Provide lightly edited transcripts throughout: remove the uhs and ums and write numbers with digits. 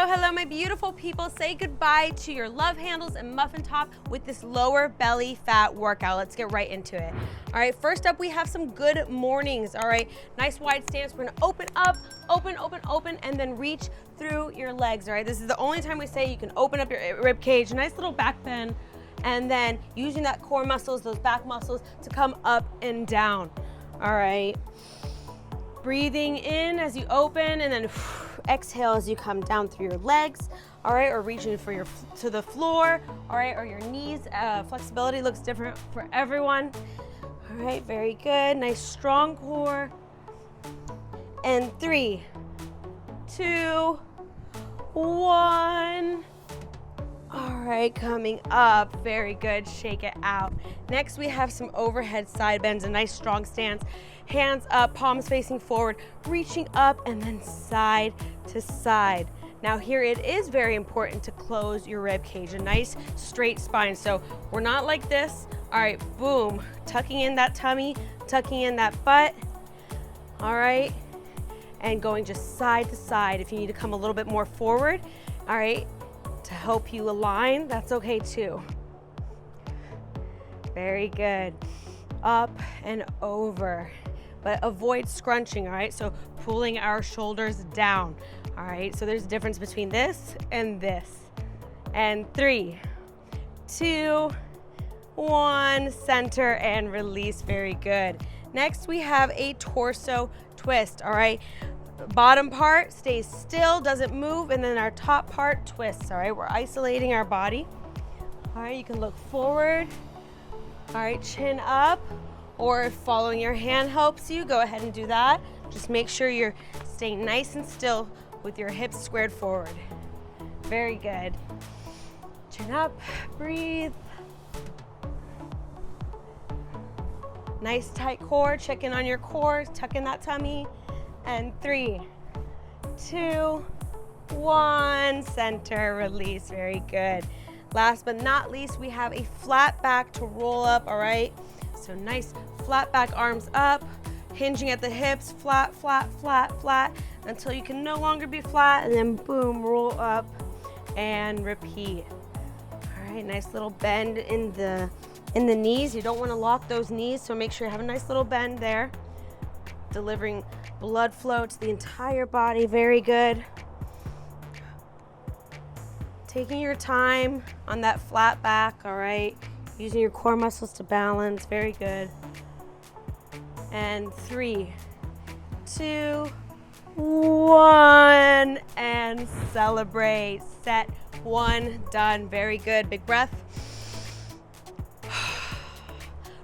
Hello, hello, my beautiful people. Say goodbye to your love handles and muffin top with this lower belly fat workout. Let's get right into it. All right, first up, we have some good mornings. All right, nice wide stance. We're gonna open up, open, open, open, and then reach through your legs. All right, this is the only time we say you can open up your rib cage, nice little back bend, and then using that core muscles, those back muscles to come up and down. All right, breathing in as you open, and then exhale as you come down through your legs, all right, or reaching for to the floor, all right, or your knees. Flexibility looks different for everyone. All right, very good. Nice strong core. And 3, 2, 1. All right, coming up, very good, shake it out. Next, we have some overhead side bends, a nice strong stance. Hands up, palms facing forward, reaching up and then side to side. Now here it is very important to close your rib cage, a nice straight spine. So we're not like this. All right, boom, tucking in that tummy, tucking in that butt. All right, and going just side to side. If you need to come a little bit more forward, all right, to help you align, that's okay too. Very good. Up and over. But avoid scrunching, all right? So pulling our shoulders down, all right? So there's a difference between this and this. And 3, 2, 1, center and release, very good. Next, we have a torso twist, all right? Bottom part stays still, doesn't move, and then our top part twists, all right? We're isolating our body. All right, you can look forward. All right, chin up. Or if following your hand helps you, go ahead and do that. Just make sure you're staying nice and still with your hips squared forward. Very good. Chin up, breathe. Nice tight core, check in on your core, tuck in that tummy. And 3, 2, 1, center, release, very good. Last but not least, we have a flat back to roll up, all right? So nice flat back, arms up, hinging at the hips, flat, flat, flat, flat, until you can no longer be flat, and then boom, roll up and repeat. All right, nice little bend in the knees. You don't want to lock those knees, so make sure you have a nice little bend there. Delivering blood flow to the entire body, very good. Taking your time on that flat back, all right? Using your core muscles to balance, very good. And 3, 2, 1, and celebrate. Set 1, done, very good. Big breath.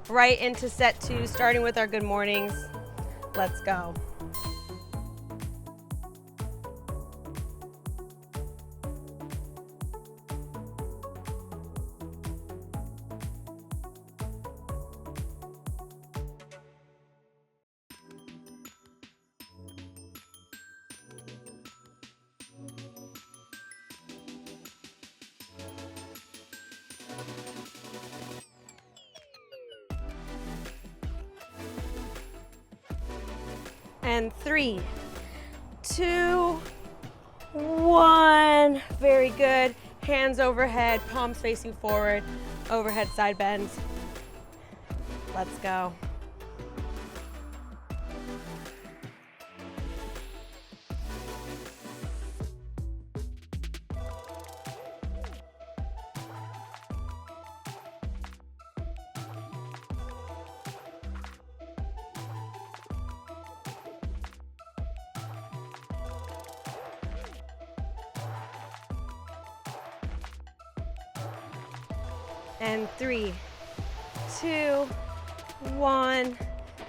Right into set 2, starting with our good mornings. Let's go. And 3, 2, 1. Very good. Hands overhead, palms facing forward, overhead side bends. Let's go. And 3, 2, 1,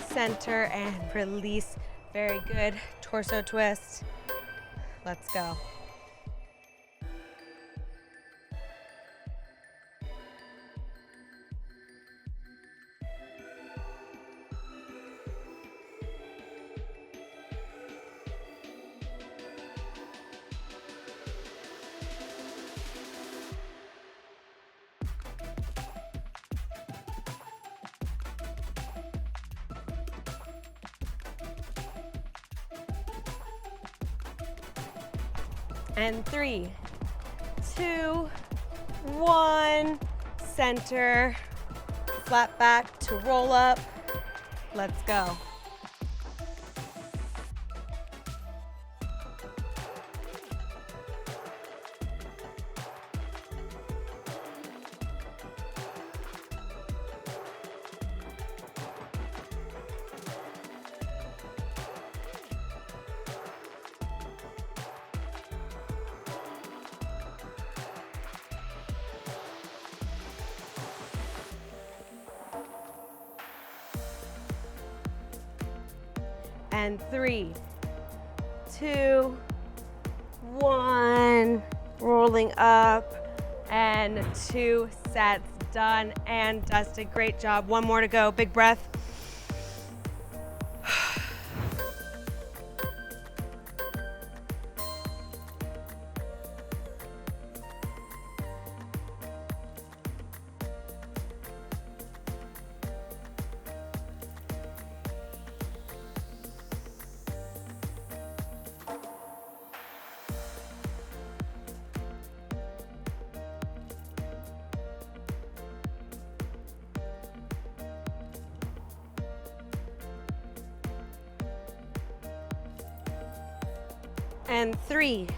center and release. Very good. Torso twist. Let's go. And 3, 2, 1, center, flat back to roll up. Let's go. And 3, 2, 1, rolling up, and 2 sets done and dusted. Great job. 1 more to go. Big breath. And 3,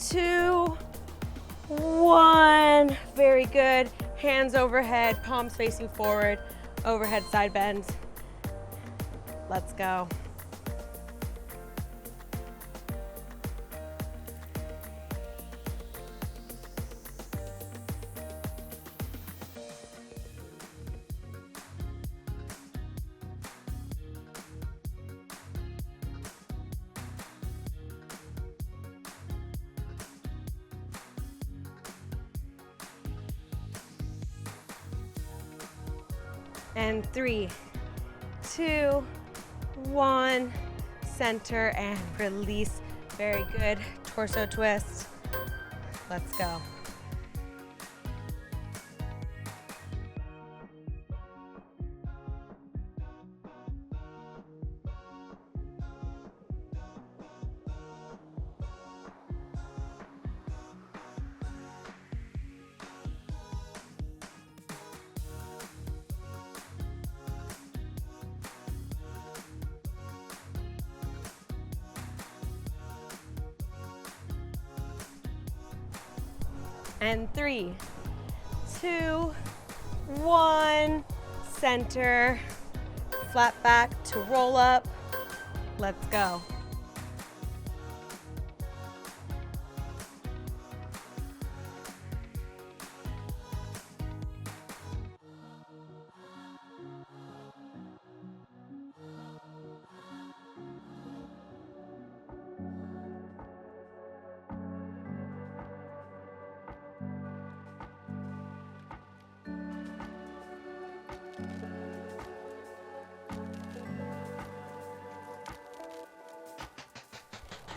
2, 1. Very good. Hands overhead, palms facing forward, overhead side bends. Let's go. And 3, 2, 1, center and release. Very good. Torso twist. Let's go. And 3, 2, 1, center, flat back to roll up. Let's go.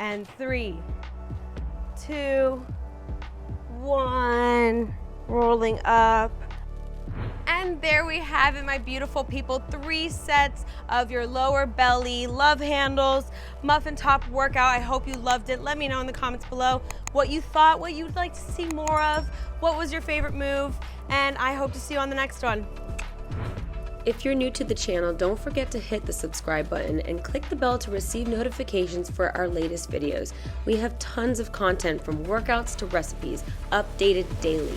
And 3, 2, 1, rolling up. And there we have it, my beautiful people. 3 sets of your lower belly love handles muffin top workout. I hope you loved it. Let me know in the comments below what you thought, what you'd like to see more of, what was your favorite move, and I hope to see you on the next one. If you're new to the channel, don't forget to hit the subscribe button and click the bell to receive notifications for our latest videos. We have tons of content from workouts to recipes, updated daily.